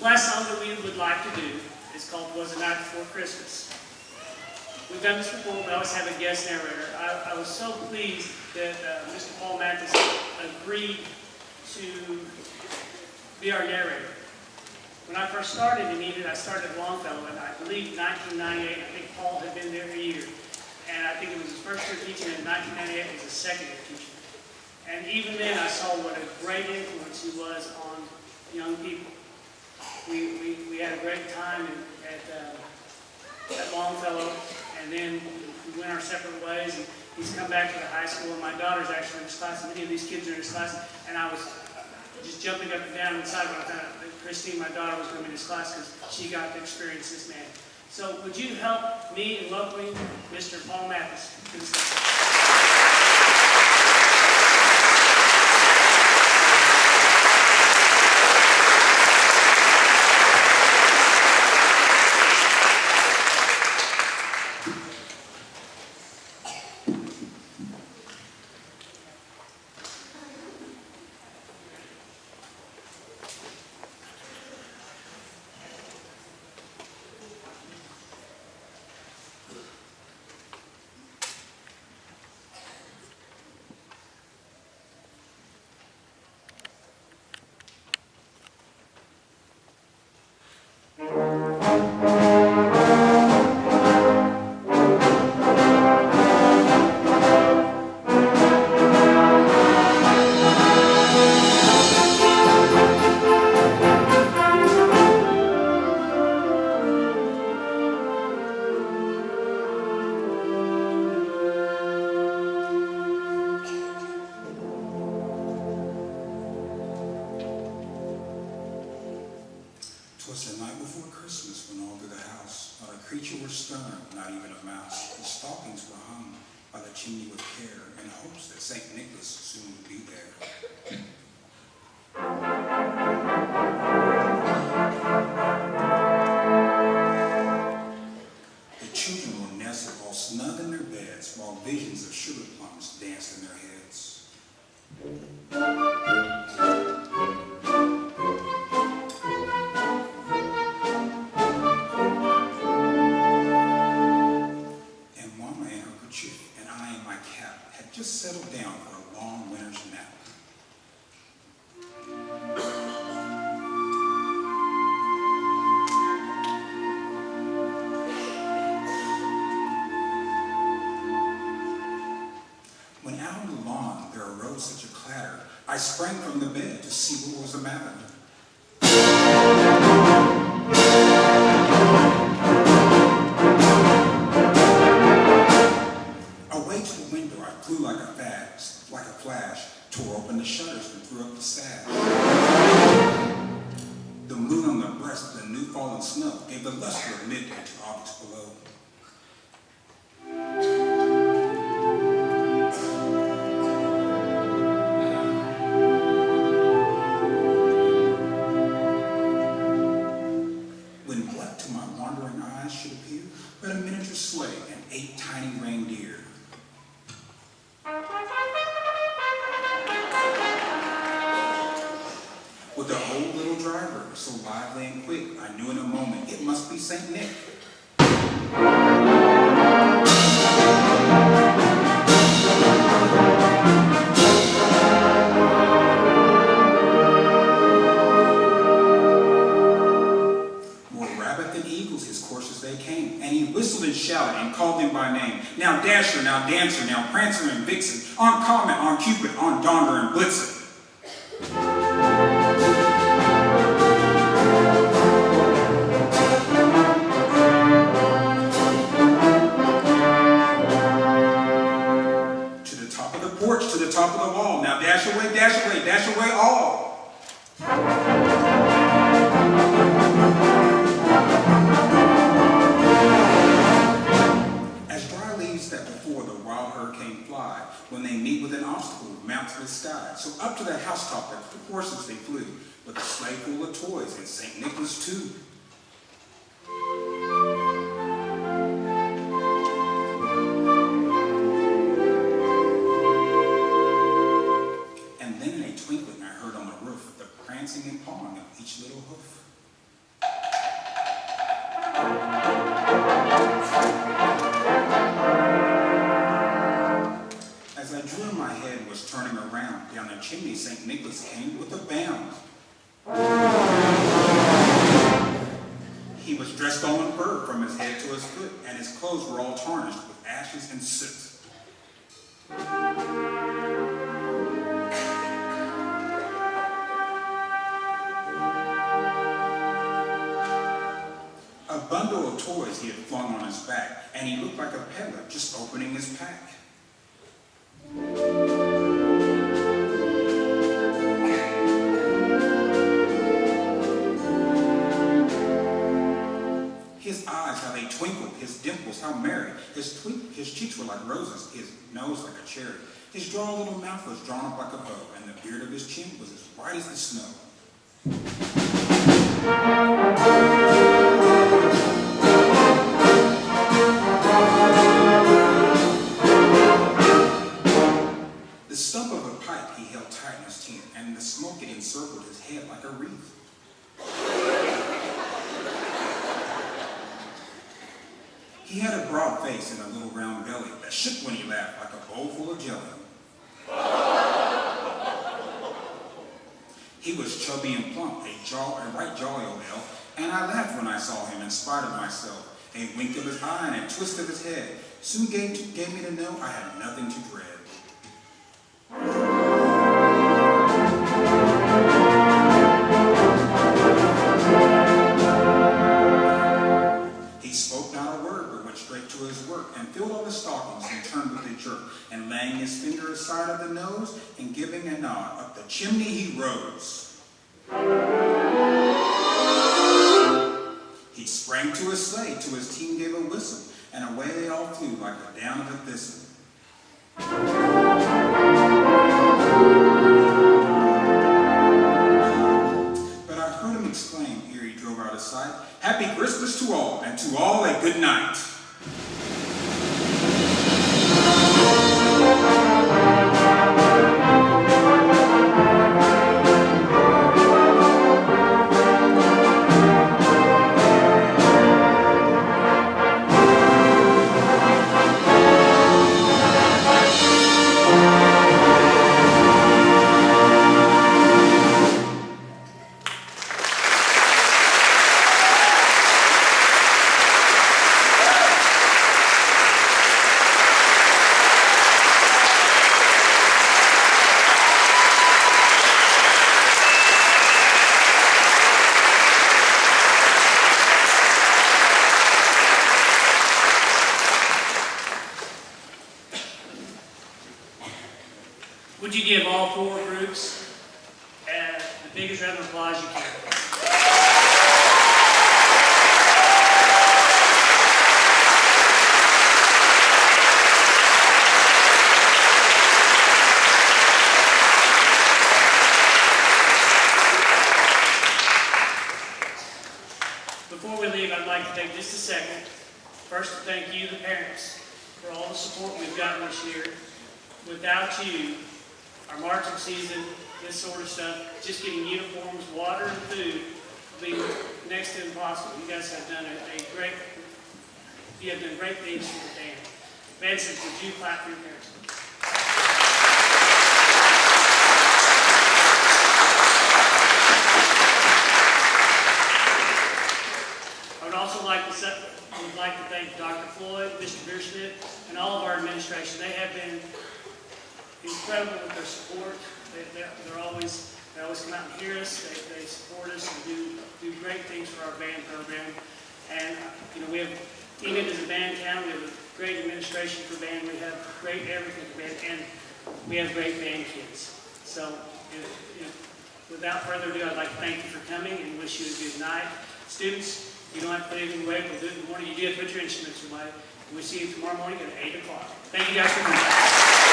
Last song that we would like to do is called "Was the Night Before Christmas." We've done this before, we always have a guest narrator. I was so pleased that Mr. Paul Mathis agreed to be our narrator. When I first started in Enid, I started at Longfellow, and I believe 1998, I think Paul had been there a year. And I think it was his first year teaching, and 1998 was his second year teaching. And even then, I saw what a great influence he was on young people. We had a great time at Longfellow, and then we went our separate ways, and he's come back to the high school, and my daughter's actually in his class, and many of these kids are in his class, and I was just jumping up and down inside when I found out that Christine, my daughter, was going to be in his class because she got to experience this man. So would you help me in welcoming Mr. Paul Mathis to the stage? Twas the night before Christmas when all through the house not a creature was stirring, not even a mouse. The stockings were hung by the chimney with care in hopes that St. Nicholas soon would be there. The children were nestled all snug in their beds while visions of sugar plums danced in their heads. Just settled down for a long winter's nap. When out on the lawn there arose such a clatter, I sprang from the bed to see what was the matter. Flew like a flash, tore open the shutters and threw up the sash. The moon on the breast of the new fallen snow gave the luster of midday to objects below. When what to my wandering eyes should appear but a miniature sleigh and 8 tiny reindeer. With the old little driver, so lively and quick, I knew in a moment it must be St. Nick. More rapid than eagles his coursers they came, and he whistled and shouted and called them by name. Now Dasher, now Dancer, now Prancer and Vixen, on Comet, on Cupid, on Donder and Blitzen. To the top of the wall. Now dash away all. As dry leaves that before the wild hurricane fly, when they meet with an obstacle, mount to the sky. So up to the housetop their horses they flew, with a sleigh full of toys and St. Nicholas too. prancing and pawing of each little hoof. his head to his foot, and his clothes were all tarnished with ashes and soot. A bundle of toys he had flung on his back, and he looked like a peddler just opening his pack. His eyes, how they twinkled, his dimples, how merry. His cheeks were like roses, his nose like a cherry. His drawn little mouth was drawn up like a bow, and the beard of his chin was as white as the snow. The stump of a pipe he held tight in his teeth, and the smoke it encircled his head like a wreath. He had a broad face and a little round belly that shook when he laughed like a bowl full of jelly. He was chubby and plump, a right jolly old elf, and I laughed when I saw him in spite of myself. A wink of his eye and a twist of his head soon gave me to know I had nothing to dread. He spoke not a word, but went straight to his work, and filled all his stockings, and turned with a jerk, and laying his finger aside of the nose, and giving a nod, up the chimney he rose. He sprang to his sleigh, to his team gave a whistle, and away they all flew like the down of a thistle. But I heard him exclaim, ere he drove out of sight, "Happy Christmas to all, and to all a good night." Would you give all four groups the biggest round of applause you can? Before we leave, I'd like to take just a second, first to thank you, the parents, for all the support we've gotten this year. Without you, our marching season, this sort of stuff, just getting uniforms, water, and food will be next to impossible. You guys have done great things for the band. Mathis, would you clap for your parents? I would also like to thank Dr. Floyd, Mr. Beersmith, and all of our administration. They have been incredible with their support. They always come out and hear us. They support us and do great things for our band program. And we have Enid as a band town. We have a great administration for band. We have great everything for band, and we have great band kids. So, without further ado, I'd like to thank you for coming and wish you a good night. Students, you don't have to put anything away. We'll do it in the morning. You do have to put your instruments away. We'll see you tomorrow morning at 8 o'clock. Thank you guys for coming.